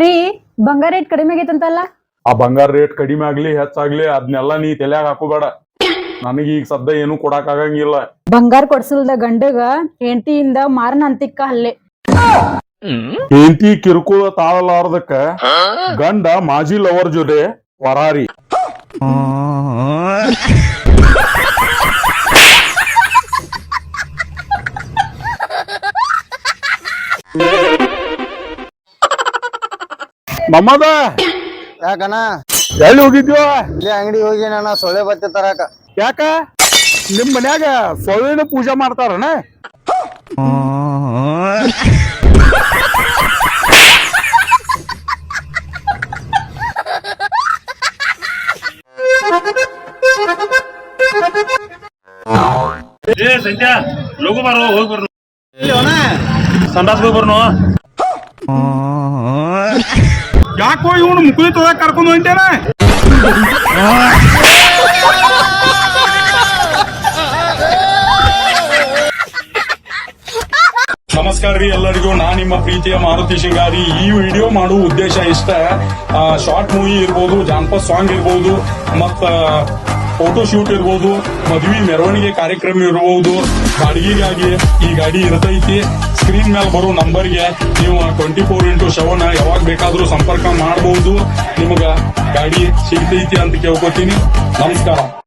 ರೀ ಬಂಗಾರ ರೇಟ್ ಕಡಿಮೆ ಆಗೈತಂತಲ್ಲ. ಆ ಬಂಗಾರ ರೇಟ್ ಕಡಿಮೆ ಆಗ್ಲಿ ಹೆಚ್ಚಾಗ್ಲಿ ಅದನ್ನೆಲ್ಲ ನೀ ತಲ್ಯಾಗ ಹಾಕೋಬೇಡ. ನನಗ ಈಗ ಸದ್ಯ ಏನು ಕೊಡಾಕ್ ಆಗಂಗಿಲ್ಲ. ಬಂಗಾರ ಕೊಡ್ಸಲ್ದ ಗಂಡಗ ಹೆಂಡತಿಯಿಂದ ಮಾರನ ಅಂತಿಕ್ಕ ಹಲ್ಲೆ. ಹೆಂಡತಿ ಕಿರುಕುಳ ತಾಳಲಾರ್ದಕ್ಕ ಗಂಡ ಮಾಜಿ ಲವರ್ ಜೊತೆ ವರಾರಿ. ಮಮ್ಮದ ಯಾಕಣ್ಣ ಎಲ್ಲಿ ಹೋಗಿದ್ಯೋ? ಇಲ್ಲಿ ಅಂಗಡಿ ಹೋಗಿ ನಾನು ಸೊಳ್ಳೆ ಬತ್ತಿ ತರಾಕ. ಯಾಕ ನಿಮ್ ಮನ್ಯಾಗ ಸೊಳ್ಳೆನ ಪೂಜೆ ಮಾಡ್ತಾರನ? ए संध्या लोग बारो होग बरनो संडास ಹೋಗಿ ಬರ್ನೋ. ಯಾಕೋ ಇವನು ಮುಕುಳಿ ತೊಗೊಳಕ್ ಕರ್ಕೊಂಡು ಹೊಂಟೇನ? ನಮಸ್ಕಾರ ರೀ ಎಲ್ಲರಿಗೂ, ನಾ ನಿಮ್ಮ ಪ್ರೀತಿಯ ಮಾರುತಿ ಶಿಂಗಾರಿ. ಈ ವಿಡಿಯೋ ಮಾಡುವ ಉದ್ದೇಶ ಇಷ್ಟ. ಶಾರ್ಟ್ ಮೂವಿ ಇರ್ಬೋದು, ಜಾನಪದ ಸಾಂಗ್ ಇರ್ಬೋದು, ಮತ್ತ ಫೋಟೋ ಶೂಟ್ ಇರ್ಬೋದು, ಮದ್ವಿ ಮೆರವಣಿಗೆ ಕಾರ್ಯಕ್ರಮ ಇರಬಹುದು. ಬಾಡಿಗೆಗಾಗಿ ಈ ಗಾಡಿ ಇರ್ತೈತಿ. ಸ್ಕ್ರೀನ್ ಮೇಲೆ ಬರೋ ನಂಬರ್ಗೆ ನೀವು 24x7 ಯಾವಾಗ ಬೇಕಾದ್ರೂ ಸಂಪರ್ಕ ಮಾಡಬಹುದು. ನಿಮಗ ಗಾಡಿ ಸಿಗ್ತೈತಿ ಅಂತ ಕೇಳ್ಕೊತೀನಿ. ನಮಸ್ಕಾರ.